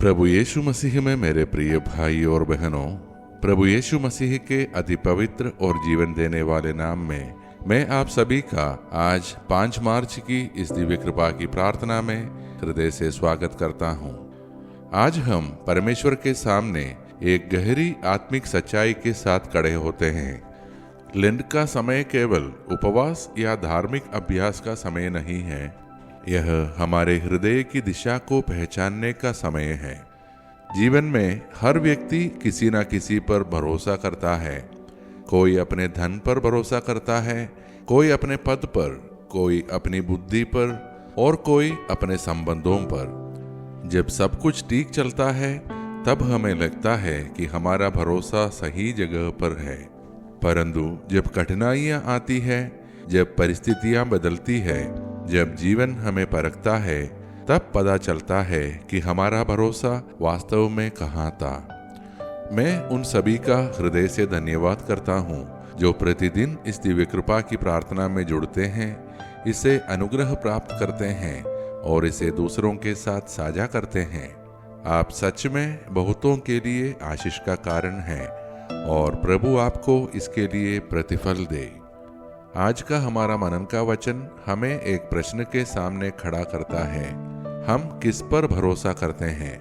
प्रभु यीशु मसीह में मेरे प्रिय भाई और बहनों, प्रभु यीशु मसीह के अति पवित्र और जीवन देने वाले नाम में मैं आप सभी का आज 5 मार्च की इस दिव्य कृपा की प्रार्थना में हृदय से स्वागत करता हूँ। आज हम परमेश्वर के सामने एक गहरी आत्मिक सच्चाई के साथ खड़े होते हैं। लेंट का समय केवल उपवास या धार्मिक अभ्यास का समय नहीं है, यह हमारे हृदय की दिशा को पहचानने का समय है। जीवन में हर व्यक्ति किसी न किसी पर भरोसा करता है। कोई अपने धन पर भरोसा करता है, कोई अपने पद पर, कोई अपनी बुद्धि पर और कोई अपने संबंधों पर। जब सब कुछ ठीक चलता है तब हमें लगता है कि हमारा भरोसा सही जगह पर है। परंतु जब कठिनाइयां आती है, जब परिस्थितियां बदलती है, जब जीवन हमें परखता है, तब पता चलता है कि हमारा भरोसा वास्तव में कहाँ था। मैं उन सभी का हृदय से धन्यवाद करता हूँ जो प्रतिदिन इस दिव्य कृपा की प्रार्थना में जुड़ते हैं, इसे अनुग्रह प्राप्त करते हैं और इसे दूसरों के साथ साझा करते हैं। आप सच में बहुतों के लिए आशीष का कारण हैं और प्रभु आपको इसके लिए प्रतिफल दे। आज का हमारा मनन का वचन हमें एक प्रश्न के सामने खड़ा करता है। हम किस पर भरोसा करते हैं?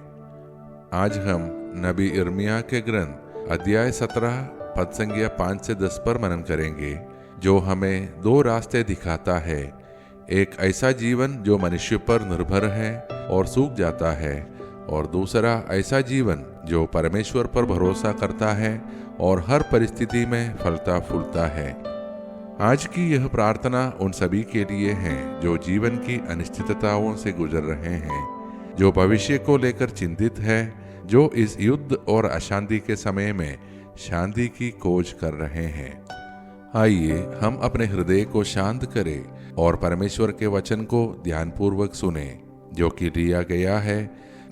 आज हम नबी यिर्मयाह के ग्रंथ अध्याय 17 पद संख्या 5 से 10 पर मनन करेंगे, जो हमें 2 रास्ते दिखाता है। एक ऐसा जीवन जो मनुष्य पर निर्भर है और सूख जाता है, और दूसरा ऐसा जीवन जो परमेश्वर पर भरोसा करता है और हर परिस्थिति में फलता फूलता है। आज की यह प्रार्थना उन सभी के लिए है जो जीवन की अनिश्चितताओं से गुजर रहे हैं, जो भविष्य को लेकर चिंतित है, जो इस युद्ध और अशांति के समय में शांति की खोज कर रहे हैं। आइए हम अपने हृदय को शांत करें और परमेश्वर के वचन को ध्यानपूर्वक सुने, जो कि लिया गया है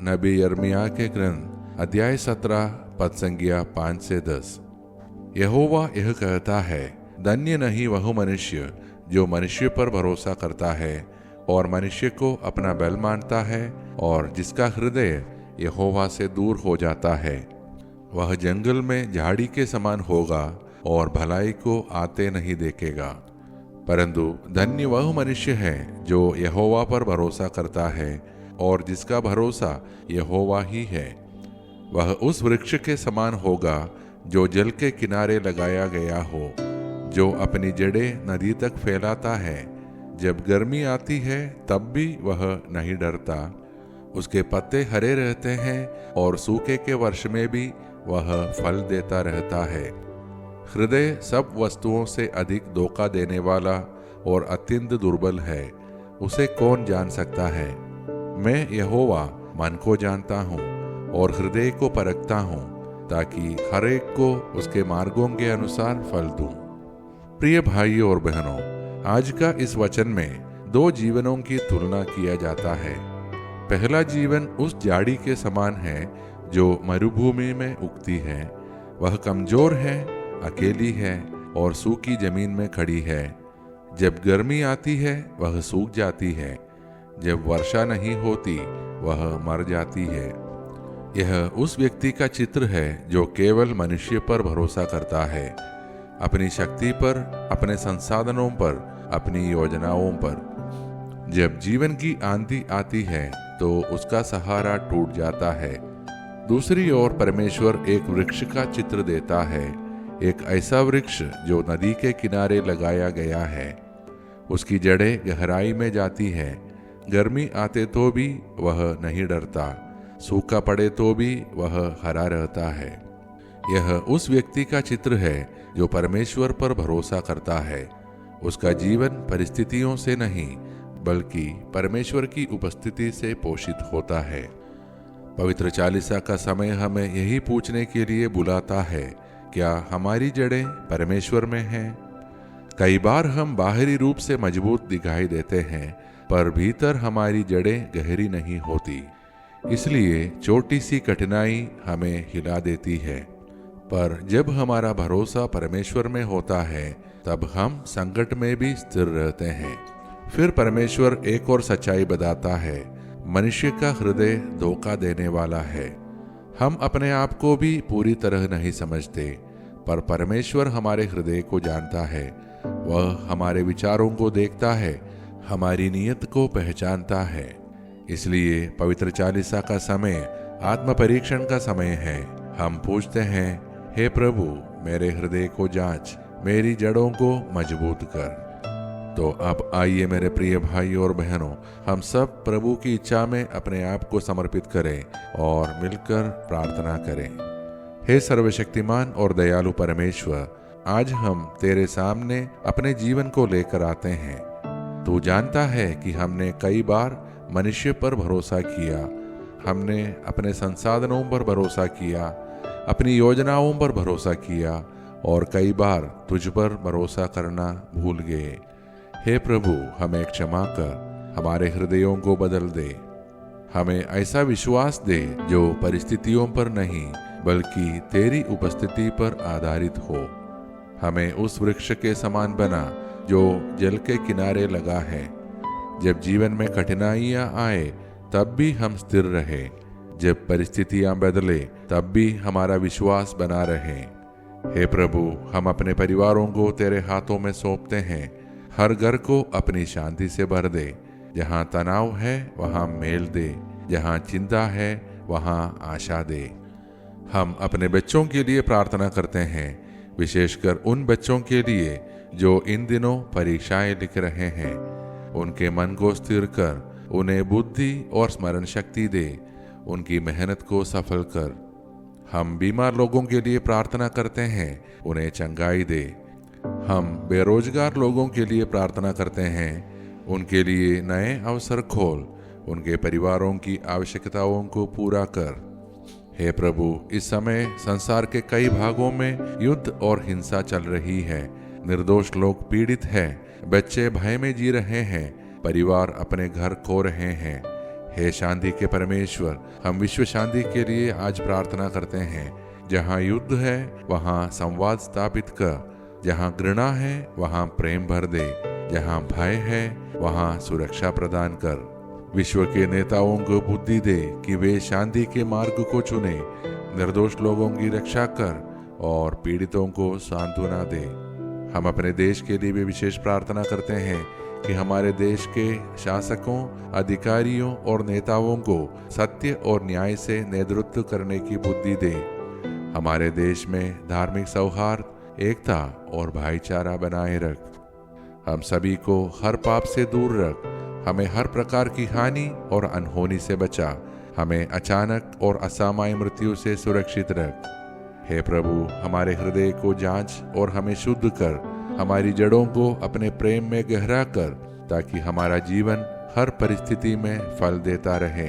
नबी यिर्मयाह के ग्रंथ अध्याय 17 पद संख्या 5 से 10। यहोवा यह कहता है, धन्य नहीं वह मनुष्य जो मनुष्य पर भरोसा करता है और मनुष्य को अपना बल मानता है, और जिसका हृदय यहोवा से दूर हो जाता है। वह जंगल में झाड़ी के समान होगा और भलाई को आते नहीं देखेगा। परंतु धन्य वह मनुष्य है जो यहोवा पर भरोसा करता है और जिसका भरोसा यहोवा ही है। वह उस वृक्ष के समान होगा जो जल के किनारे लगाया गया हो, जो अपनी जड़ें नदी तक फैलाता है। जब गर्मी आती है तब भी वह नहीं डरता। उसके पत्ते हरे रहते हैं और सूखे के वर्ष में भी वह फल देता रहता है। हृदय सब वस्तुओं से अधिक धोखा देने वाला और अत्यंत दुर्बल है, उसे कौन जान सकता है? मैं यहोवा मन को जानता हूँ और हृदय को परखता हूँ, ताकि हर एक को उसके मार्गों के अनुसार फल दूं। प्रिय भाइयों और बहनों, आज का इस वचन में 2 जीवनों की तुलना किया जाता है। पहला जीवन उस झाड़ी के समान है जो मरुभूमि में उगती है। वह कमजोर है, अकेली है और सूखी जमीन में खड़ी है। जब गर्मी आती है वह सूख जाती है, जब वर्षा नहीं होती वह मर जाती है। यह उस व्यक्ति का चित्र है जो केवल मनुष्य पर भरोसा करता है, अपनी शक्ति पर, अपने संसाधनों पर, अपनी योजनाओं पर। जब जीवन की आंधी आती है तो उसका सहारा टूट जाता है। दूसरी ओर परमेश्वर एक वृक्ष का चित्र देता है, एक ऐसा वृक्ष जो नदी के किनारे लगाया गया है। उसकी जड़ें गहराई में जाती है। गर्मी आते तो भी वह नहीं डरता, सूखा पड़े तो भी वह हरा रहता है। यह उस व्यक्ति का चित्र है जो परमेश्वर पर भरोसा करता है। उसका जीवन परिस्थितियों से नहीं, बल्कि परमेश्वर की उपस्थिति से पोषित होता है। पवित्र चालीसा का समय हमें यही पूछने के लिए बुलाता है, क्या हमारी जड़ें परमेश्वर में हैं? कई बार हम बाहरी रूप से मजबूत दिखाई देते हैं, पर भीतर हमारी जड़ें गहरी नहीं होती। इसलिए छोटी सी कठिनाई हमें हिला देती है। पर जब हमारा भरोसा परमेश्वर में होता है, तब हम संकट में भी स्थिर रहते हैं। फिर परमेश्वर एक और सच्चाई बताता है, मनुष्य का हृदय धोखा देने वाला है। हम अपने आप को भी पूरी तरह नहीं समझते, पर परमेश्वर हमारे हृदय को जानता है। वह हमारे विचारों को देखता है, हमारी नीयत को पहचानता है। इसलिए पवित्र चालीसा का समय आत्म परीक्षण का समय है। हम पूछते हैं, हे प्रभु, मेरे हृदय को जांच, मेरी जड़ों को मजबूत कर। तो अब आइए मेरे प्रिय भाई और बहनों, हम सब प्रभु की इच्छा में अपने आप को समर्पित करें और मिलकर प्रार्थना करें। हे सर्वशक्तिमान और दयालु परमेश्वर, आज हम तेरे सामने अपने जीवन को लेकर आते हैं। तू जानता है कि हमने कई बार मनुष्य पर भरोसा किया, हमने अपने संसाधनों पर भरोसा किया, अपनी योजनाओं पर भरोसा किया और कई बार तुझ पर भरोसा करना भूल गए। हे प्रभु, हमें क्षमा कर, हमारे हृदयों को बदल दे। हमें ऐसा विश्वास दे जो परिस्थितियों पर नहीं बल्कि तेरी उपस्थिति पर आधारित हो। हमें उस वृक्ष के समान बना जो जल के किनारे लगा है। जब जीवन में कठिनाइयां आए तब भी हम स्थिर रहे, जब परिस्थितियां बदले तब भी हमारा विश्वास बना रहे। हे प्रभु, हम अपने परिवारों को तेरे हाथों में सौंपते हैं। हर घर को अपनी शांति से भर दे। जहाँ तनाव है वहाँ मेल दे, जहाँ चिंता है वहाँ आशा दे। हम अपने बच्चों के लिए प्रार्थना करते हैं, विशेषकर उन बच्चों के लिए जो इन दिनों परीक्षाएं लिख रहे हैं। उनके मन को स्थिर कर, उन्हें बुद्धि और स्मरण शक्ति दे, उनकी मेहनत को सफल कर। हम बीमार लोगों के लिए प्रार्थना करते हैं, उन्हें चंगाई दे। हम बेरोजगार लोगों के लिए प्रार्थना करते हैं, उनके लिए नए अवसर खोल, उनके परिवारों की आवश्यकताओं को पूरा कर। हे प्रभु, इस समय संसार के कई भागों में युद्ध और हिंसा चल रही है। निर्दोष लोग पीड़ित हैं, बच्चे भय में जी रहे हैं, परिवार अपने घर खो रहे हैं। हे शांति के परमेश्वर, हम विश्व शांति के लिए आज प्रार्थना करते हैं। जहाँ युद्ध है वहाँ संवाद स्थापित कर, जहाँ घृणा है वहाँ प्रेम भर दे, जहाँ भय है वहाँ सुरक्षा प्रदान कर। विश्व के नेताओं को बुद्धि दे कि वे शांति के मार्ग को चुने, निर्दोष लोगों की रक्षा कर और पीड़ितों को सांत्वना दे। हम अपने देश के लिए भी विशेष प्रार्थना करते हैं कि हमारे देश के शासकों, अधिकारियों और नेताओं को सत्य और न्याय से नेतृत्व करने की बुद्धि दे। हमारे देश में धार्मिक सौहार्द, एकता और भाईचारा बनाए रख। हम सभी को हर पाप से दूर रख, हमें हर प्रकार की हानि और अनहोनी से बचा, हमें अचानक और असामान्य मृत्यु से सुरक्षित रख। हे प्रभु, हमारे हृदय को जांच और हमें शुद्ध कर, हमारी जड़ों को अपने प्रेम में गहरा कर, ताकि हमारा जीवन हर परिस्थिति में फल देता रहे।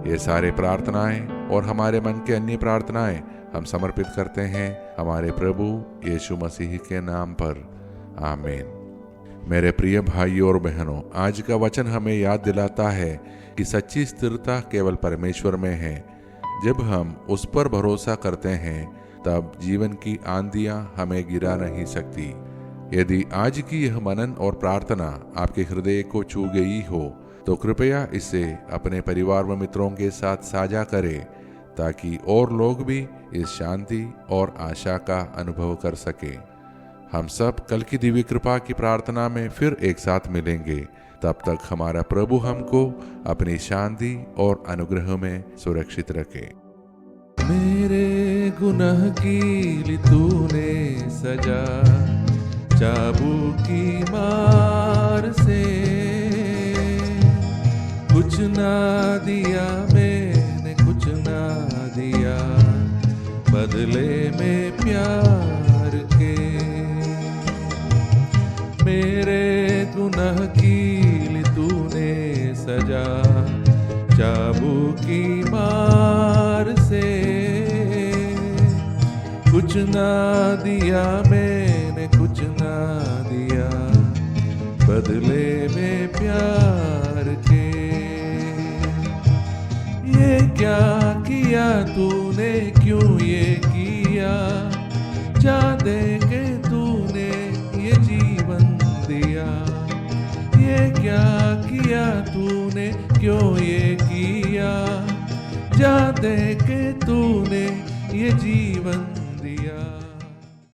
ये सारे प्रार्थनाएं और हमारे मन के अन्य प्रार्थनाएं हम समर्पित करते हैं हमारे प्रभु यीशु मसीह के नाम पर। आमीन। मेरे प्रिय भाइयों और बहनों, आज का वचन हमें याद दिलाता है कि सच्ची स्थिरता केवल परमेश्वर में है। जब हम उस पर भरोसा करते हैं तब जीवन की आंधियां हमें गिरा नहीं सकती। यदि आज की यह मनन और प्रार्थना आपके हृदय को छू गई हो तो कृपया इसे अपने परिवार व मित्रों के साथ साझा करें, ताकि और लोग भी इस शांति और आशा का अनुभव कर सके। हम सब कल की दिव्य कृपा की प्रार्थना में फिर एक साथ मिलेंगे। तब तक हमारा प्रभु हमको अपनी शांति और अनुग्रह में सुरक्षित रखे। मेरे गुनाह की तूने सजा चाबुकी मार से, कुछ ना दिया मैंने, कुछ ना दिया बदले में प्यार के। मेरे गुनाह की तूने सजा चाबुकी मार से, कुछ ना दिया मैंने, कुछ ना दिया बदले में प्यार के। ये क्या किया तूने, क्यों ये किया, जा दे के तूने ये जीवन दिया। ये क्या किया तूने, क्यों ये किया, जा दे के तूने ये जीवन दिया।